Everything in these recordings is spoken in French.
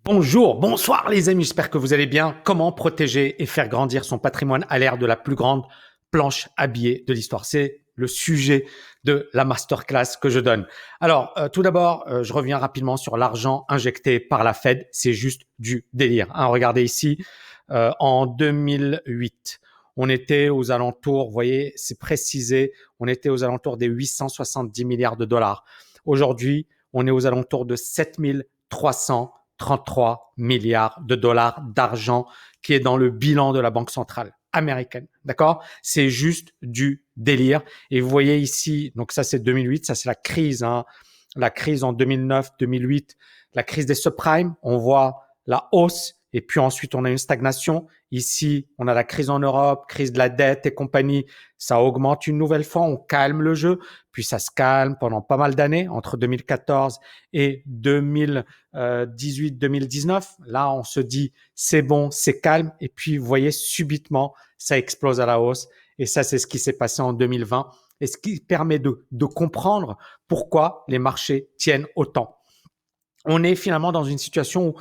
Bonjour, bonsoir les amis, j'espère que vous allez bien. Comment protéger et faire grandir son patrimoine à l'ère de la plus grande planche à billets de l'histoire? C'est le sujet de la masterclass que je donne. Alors, tout d'abord, je reviens rapidement sur l'argent injecté par la Fed. C'est juste du délire, hein. Regardez ici, en 2008, on était aux alentours, vous voyez, c'est précisé, on était aux alentours des 870 milliards de dollars. Aujourd'hui, on est aux alentours de 7333 milliards de dollars d'argent qui est dans le bilan de la Banque centrale américaine. D'accord? C'est juste du délire. Et vous voyez ici, donc ça c'est 2008, ça c'est la crise, hein, la crise en 2009, 2008, la crise des subprimes. On voit la hausse et puis ensuite on a une stagnation. Ici, on a la crise en Europe, crise de la dette et compagnie. Ça augmente une nouvelle fois, on calme le jeu, puis ça se calme pendant pas mal d'années, entre 2014 et 2018-2019. Là, on se dit, c'est bon, c'est calme. Et puis, vous voyez, subitement, ça explose à la hausse. Et ça, c'est ce qui s'est passé en 2020 et ce qui permet de comprendre pourquoi les marchés tiennent autant. On est finalement dans une situation où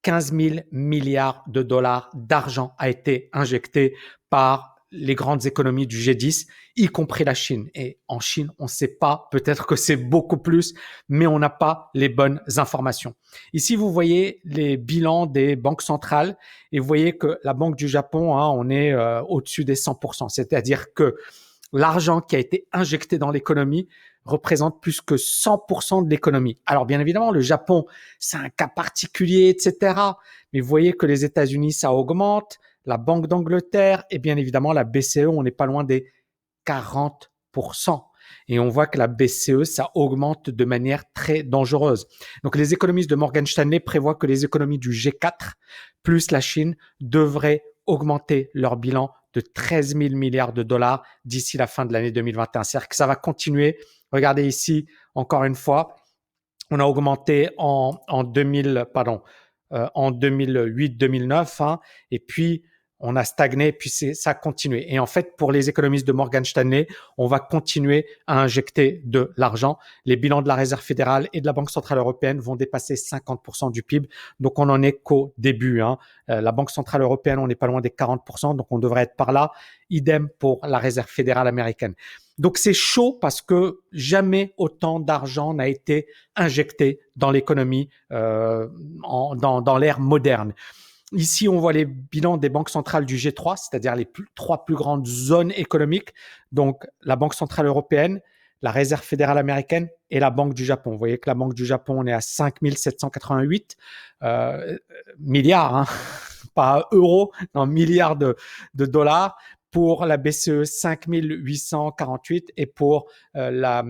15 000 milliards de dollars d'argent a été injecté par les grandes économies du G10, y compris la Chine. Et en Chine, on ne sait pas, peut-être que c'est beaucoup plus, mais on n'a pas les bonnes informations. Ici, vous voyez les bilans des banques centrales et vous voyez que la Banque du Japon, hein, on est au-dessus des 100%. C'est-à-dire que l'argent qui a été injecté dans l'économie représente plus que 100% de l'économie. Alors bien évidemment, le Japon, c'est un cas particulier, etc. Mais vous voyez que les États-Unis, ça augmente, la Banque d'Angleterre et bien évidemment la BCE, on n'est pas loin des 40%. Et on voit que la BCE, ça augmente de manière très dangereuse. Donc les économistes de Morgan Stanley prévoient que les économies du G4 plus la Chine devraient augmenter leur bilan de 13 000 milliards de dollars d'ici la fin de l'année 2021. C'est-à-dire que ça va continuer. Regardez ici, encore une fois, on a augmenté en 2000, pardon, en 2008-2009, hein, et puis on a stagné, puis ça a continué. Et en fait, pour les économistes de Morgan Stanley, on va continuer à injecter de l'argent. Les bilans de la Réserve fédérale et de la Banque centrale européenne vont dépasser 50% du PIB. Donc, on n'en est qu'au début, hein. La Banque centrale européenne, on n'est pas loin des 40%, donc on devrait être par là. Idem pour la Réserve fédérale américaine. Donc c'est chaud parce que jamais autant d'argent n'a été injecté dans l'économie dans l'ère moderne. Ici, on voit les bilans des banques centrales du G3, c'est-à-dire les trois plus grandes zones économiques. Donc, la Banque centrale européenne, la Réserve fédérale américaine et la Banque du Japon. Vous voyez que la Banque du Japon, on est à 5 788 milliards, hein, pas euros, non, milliards de dollars. Pour la BCE, 5 848 et pour la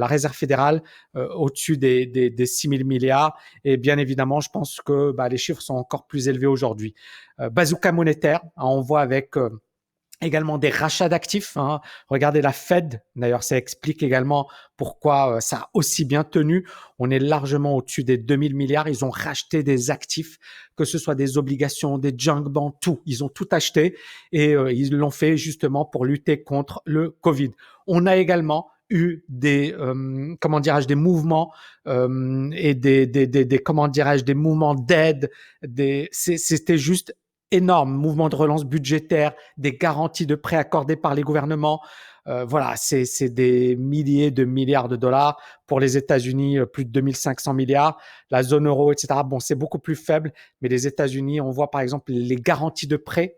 Réserve fédérale, au-dessus des 6 000 milliards. Et bien évidemment, je pense que les chiffres sont encore plus élevés aujourd'hui. Bazooka monétaire, hein, on voit avec également des rachats d'actifs, hein. Regardez la Fed, d'ailleurs ça explique également pourquoi ça a aussi bien tenu. On est largement au-dessus des 2000 milliards. Ils ont racheté des actifs, que ce soit des obligations, des junk bonds, tout. Ils ont tout acheté et ils l'ont fait justement pour lutter contre le Covid. On a également eu des comment dirais-je des mouvements et des comment dirais-je des mouvements d'aide. C'était juste énorme, mouvement de relance budgétaire, des garanties de prêts accordées par les gouvernements. Voilà, c'est des milliers de milliards de dollars. Pour les États-Unis, plus de 2500 milliards. La zone euro, etc. Bon, c'est beaucoup plus faible, mais les États-Unis, on voit par exemple les garanties de prêts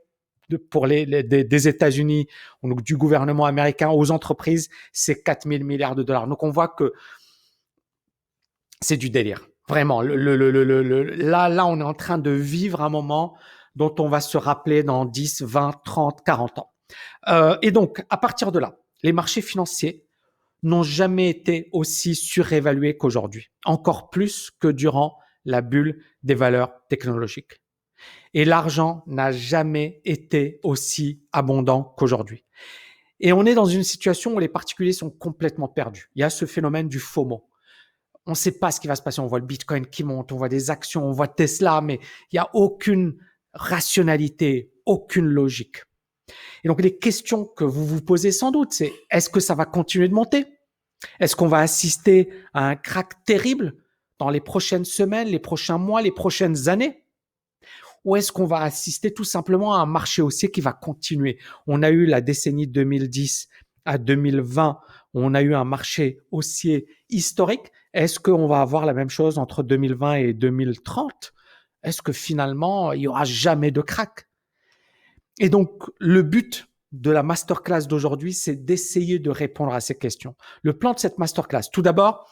pour des États-Unis, donc du gouvernement américain aux entreprises, c'est 4000 milliards de dollars. Donc on voit que c'est du délire. Vraiment, là, on est en train de vivre un moment dont on va se rappeler dans 10, 20, 30, 40 ans. Et donc, à partir de là, les marchés financiers n'ont jamais été aussi surévalués qu'aujourd'hui, encore plus que durant la bulle des valeurs technologiques. Et l'argent n'a jamais été aussi abondant qu'aujourd'hui. Et on est dans une situation où les particuliers sont complètement perdus. Il y a ce phénomène du FOMO. On ne sait pas ce qui va se passer. On voit le Bitcoin qui monte, on voit des actions, on voit Tesla, mais il n'y a aucune rationalité, aucune logique. Et donc, les questions que vous vous posez sans doute, c'est est-ce que ça va continuer de monter? Est-ce qu'on va assister à un crack terrible dans les prochaines semaines, les prochains mois, les prochaines années? Ou est-ce qu'on va assister tout simplement à un marché haussier qui va continuer? On a eu la décennie 2010 à 2020, on a eu un marché haussier historique. Est-ce qu'on va avoir la même chose entre 2020 et 2030? Est-ce que finalement, il n'y aura jamais de crack? Et donc, le but de la masterclass d'aujourd'hui, c'est d'essayer de répondre à ces questions. Le plan de cette masterclass, tout d'abord,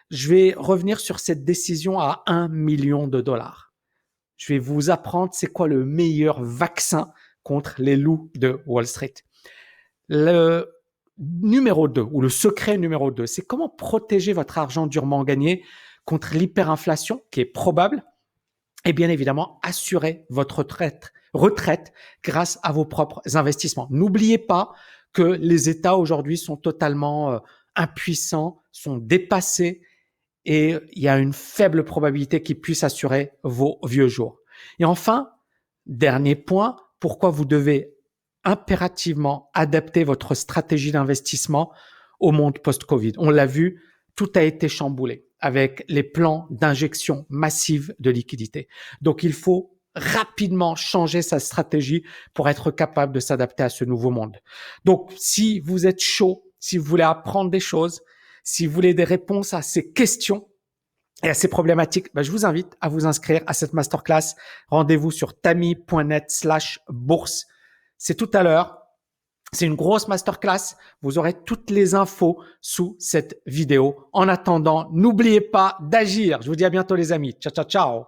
je vais revenir sur cette décision à 1 million de dollars. Je vais vous apprendre c'est quoi le meilleur vaccin contre les loups de Wall Street. Le numéro 2 ou le secret numéro 2, c'est comment protéger votre argent durement gagné contre l'hyperinflation qui est probable et bien évidemment assurer votre retraite grâce à vos propres investissements. N'oubliez pas que les États aujourd'hui sont totalement impuissants, sont dépassés et il y a une faible probabilité qu'ils puissent assurer vos vieux jours. Et enfin, dernier point, pourquoi vous devez impérativement adapter votre stratégie d'investissement au monde post-Covid. On l'a vu, tout a été chamboulé avec les plans d'injection massive de liquidités. Donc, il faut rapidement changer sa stratégie pour être capable de s'adapter à ce nouveau monde. Donc, si vous êtes chaud, si vous voulez apprendre des choses, si vous voulez des réponses à ces questions et à ces problématiques, je vous invite à vous inscrire à cette masterclass. Rendez-vous sur tami.net/bourse. C'est tout à l'heure. C'est une grosse masterclass. Vous aurez toutes les infos sous cette vidéo. En attendant, n'oubliez pas d'agir. Je vous dis à bientôt les amis. Ciao, ciao, ciao.